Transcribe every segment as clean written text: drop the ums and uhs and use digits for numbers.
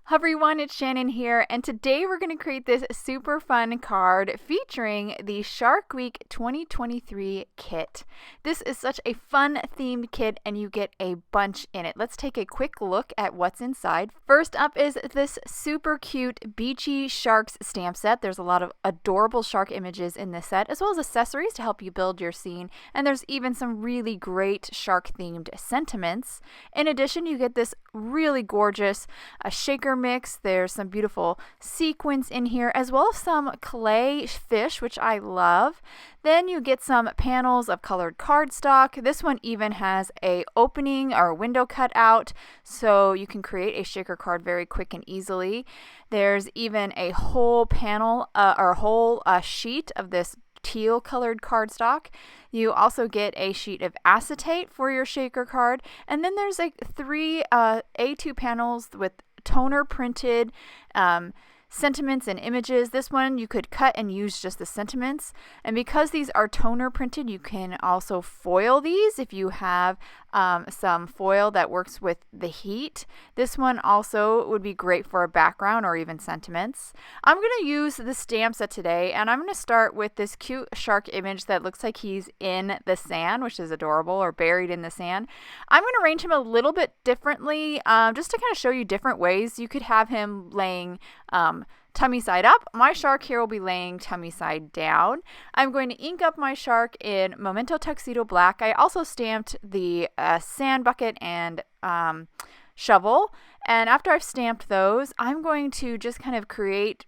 Hi everyone, it's Shannon here, and today we're going to create this super fun card featuring the Shark Week 2023 kit. This is such a fun themed kit and you get a bunch in it. Let's take a quick look at what's inside. First up is this super cute Beachy Sharks stamp set. There's a lot of adorable shark images in this set, as well as accessories to help you build your scene, and there's even some really great shark themed sentiments. In addition, you get this really gorgeous shaker mix. There's some beautiful sequins in here, as well as some clay fish, which I love. Then you get some panels of colored cardstock. This one even has a opening or a window cut out, so you can create a shaker card very quick and easily. There's even a whole panel or a whole sheet of this teal colored cardstock. You also get a sheet of acetate for your shaker card, and then there's like three A2 panels with toner printed sentiments and images. This one you could cut and use just the sentiments, and because these are toner printed, you can also foil these if you have some foil that works with the heat. This one also would be great for a background or even sentiments. I'm going to use the stamp set today, and I'm going to start with this cute shark image that looks like he's in the sand, which is adorable, or buried in the sand. I'm going to arrange him a little bit differently, just to kind of show you different ways. You could have him laying tummy side up. My shark here will be laying tummy side down. I'm going to ink up my shark in Memento Tuxedo black. I also stamped the sand bucket and shovel. And after I've stamped those, I'm going to just kind of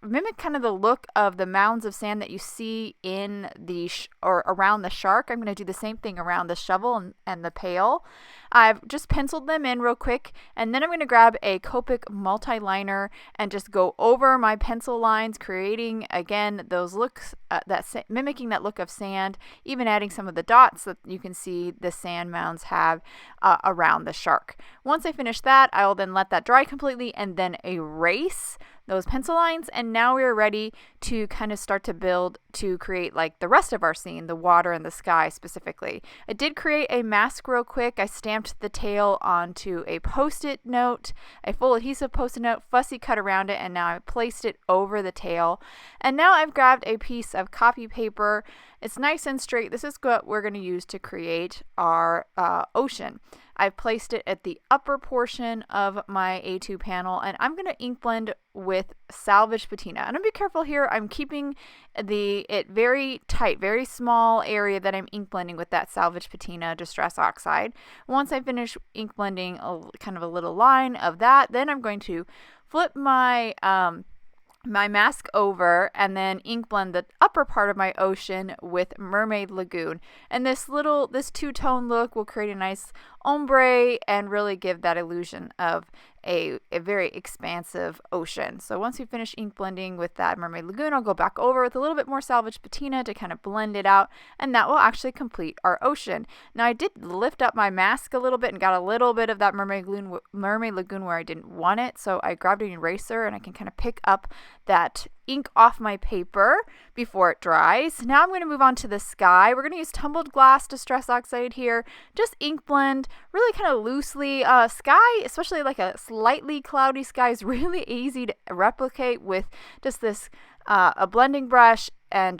mimic kind of the look of the mounds of sand that you see in the or around the shark. I'm going to do the same thing around the shovel and the pail. I've just penciled them in real quick, and then I'm going to grab a Copic multiliner and just go over my pencil lines, creating again those looks, mimicking that look of sand, even adding some of the dots that you can see the sand mounds have around the shark. Once I finish that, I will then let that dry completely and then erase those pencil lines, and now we are ready to kind of start to build to create like the rest of our scene, the water and the sky specifically. I did create a mask real quick. I stamped the tail onto a post-it note, a full adhesive post-it note, fussy cut around it, and now I placed it over the tail. And now I've grabbed a piece of copy paper. It's nice and straight. This is what we're going to use to create our ocean. I've placed it at the upper portion of my A2 panel, and I'm going to ink blend with Salvaged Patina. And I'm be careful here. I'm keeping it very tight, very small area that I'm ink blending with that Salvaged Patina Distress Oxide. Once I finish ink blending kind of a little line of that, then I'm going to flip my mask over and then ink blend the upper part of my ocean with Mermaid Lagoon. And this two-tone look will create a nice ombre and really give that illusion of a very expansive ocean. So once we finish ink blending with that Mermaid Lagoon, I'll go back over with a little bit more Salvaged Patina to kind of blend it out, and that will actually complete our ocean. Now I did lift up my mask a little bit and got a little bit of that Mermaid Lagoon where I didn't want it, so I grabbed an eraser and I can kind of pick up that ink off my paper before it dries. Now I'm going to move on to the sky. We're going to use Tumbled Glass Distress Oxide here. Just ink blend really kind of loosely. Sky, especially like a slightly cloudy sky, is really easy to replicate with just this a blending brush and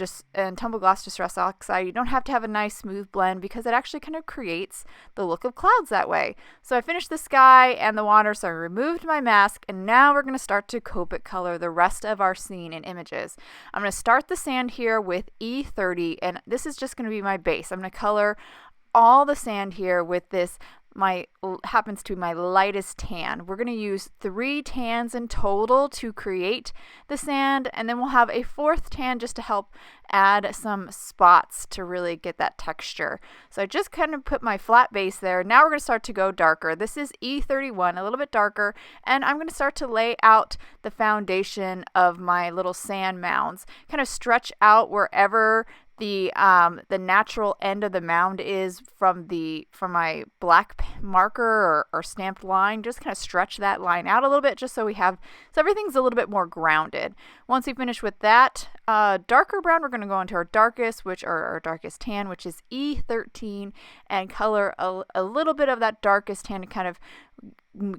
Tumbled Glass Distress Oxide. You don't have to have a nice smooth blend because it actually kind of creates the look of clouds that way. So I finished the sky and the water, so I removed my mask, and now we're going to start to Copic color the rest of our scene in images. I'm going to start the sand here with E30, and this is just going to be my base. I'm going to color all the sand here with this happens to be my lightest tan. We're going to use 3 tans in total to create the sand, and then we'll have a 4th tan just to help add some spots to really get that texture. So I just kind of put my flat base there. Now we're going to start to go darker. This is E31, a little bit darker, and I'm going to start to lay out the foundation of my little sand mounds, kind of stretch out wherever the natural end of the mound is from my black marker or stamped line. Just kind of stretch that line out a little bit just so everything's a little bit more grounded. Once we finish with that darker brown, we're going to go into our darkest tan, which is E13, and color a little bit of that darkest tan to kind of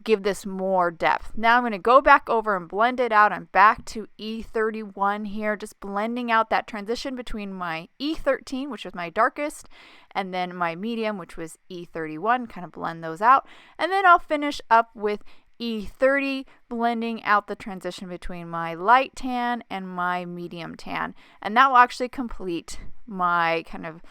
give this more depth. Now I'm going to go back over and blend it out. I'm back to E31 here, just blending out that transition between my E13, which was my darkest, and then my medium, which was E31, kind of blend those out. And then I'll finish up with E30, blending out the transition between my light tan and my medium tan. And that will actually complete my kind of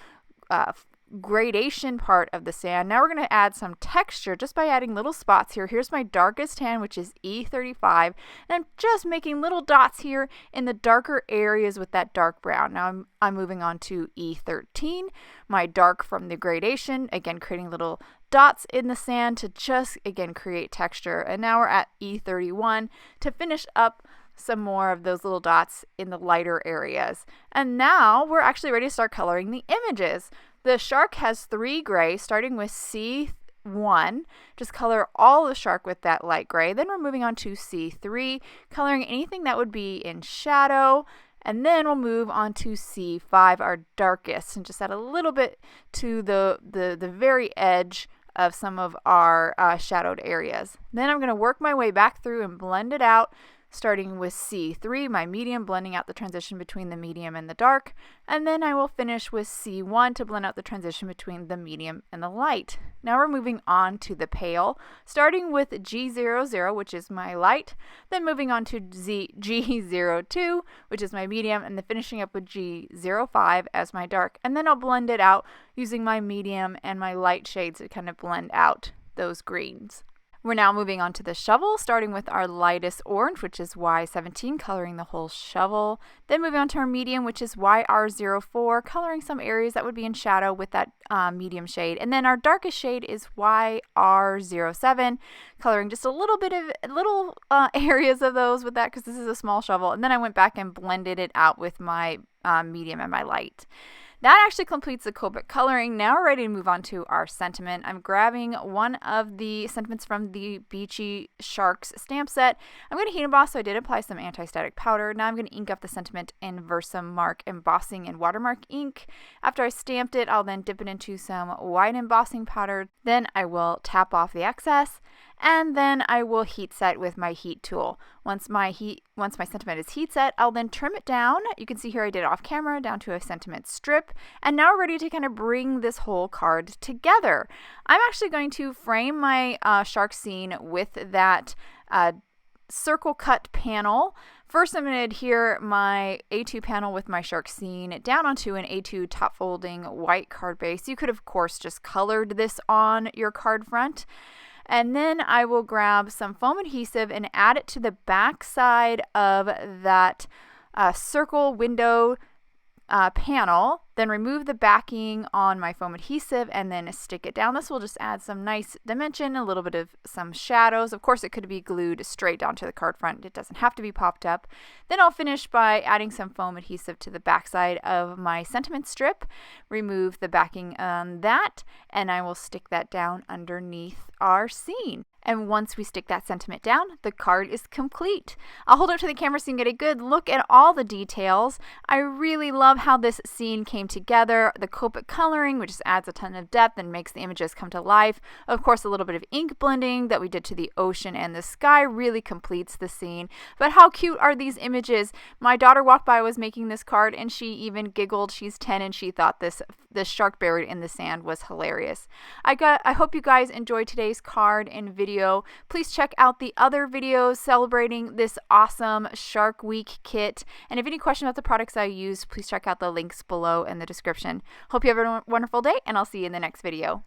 gradation part of the sand. Now we're going to add some texture just by adding little spots here. Here's my darkest tan, which is E35, and I'm just making little dots here in the darker areas with that dark brown. Now I'm moving on to E13, my dark from the gradation, again creating little dots in the sand to just again create texture. And now we're at E31 to finish up some more of those little dots in the lighter areas. And now we're actually ready to start coloring the images. The shark has 3 gray, starting with C1. Just color all the shark with that light gray. Then we're moving on to C3, coloring anything that would be in shadow. And then we'll move on to C5, our darkest, and just add a little bit to the very edge of some of our shadowed areas. Then I'm going to work my way back through and blend it out, starting with C3, my medium, blending out the transition between the medium and the dark. And then I will finish with C1 to blend out the transition between the medium and the light. Now we're moving on to the pale, starting with G00, which is my light, then moving on to G02, which is my medium, and then finishing up with G05 as my dark. And then I'll blend it out using my medium and my light shades to kind of blend out those greens. We're now moving on to the shovel, starting with our lightest orange, which is Y17, coloring the whole shovel. Then moving on to our medium, which is YR04, coloring some areas that would be in shadow with that medium shade. And then our darkest shade is YR07, coloring just a little bit of areas of those with that because this is a small shovel. And then I went back and blended it out with my medium and my light. That actually completes the Copic coloring. Now we're ready to move on to our sentiment. I'm grabbing one of the sentiments from the Beachy Sharks stamp set. I'm going to heat emboss, so I did apply some anti-static powder. Now I'm going to ink up the sentiment in Versamark embossing and watermark ink. After I stamped it, I'll then dip it into some white embossing powder. Then I will tap off the excess, and then I will heat set with my heat tool. Once my sentiment is heat set, I'll then trim it down. You can see here I did it off camera down to a sentiment strip. And now we're ready to kind of bring this whole card together. I'm actually going to frame my shark scene with that circle cut panel. First, I'm going to adhere my A2 panel with my shark scene down onto an A2 top folding white card base. You could, of course, just colored this on your card front. And then I will grab some foam adhesive and add it to the back side of that circle window panel, then remove the backing on my foam adhesive and then stick it down. This will just add some nice dimension, a little bit of some shadows. Of course, it could be glued straight down to the card front. It doesn't have to be popped up. Then I'll finish by adding some foam adhesive to the back side of my sentiment strip, remove the backing on that, and I will stick that down underneath our scene. And once we stick that sentiment down, the card is complete. I'll hold it to the camera so you can get a good look at all the details. I really love how this scene came together. The Copic coloring, which just adds a ton of depth and makes the images come to life. Of course, a little bit of ink blending that we did to the ocean and the sky really completes the scene. But how cute are these images? My daughter walked by, was making this card, and she even giggled. She's 10 and she thought this shark buried in the sand was hilarious. I hope you guys enjoyed today's card and video. Please check out the other videos celebrating this awesome Shark Week kit. And if you have any questions about the products I use, please check out the links below in the description. Hope you have a wonderful day, and I'll see you in the next video.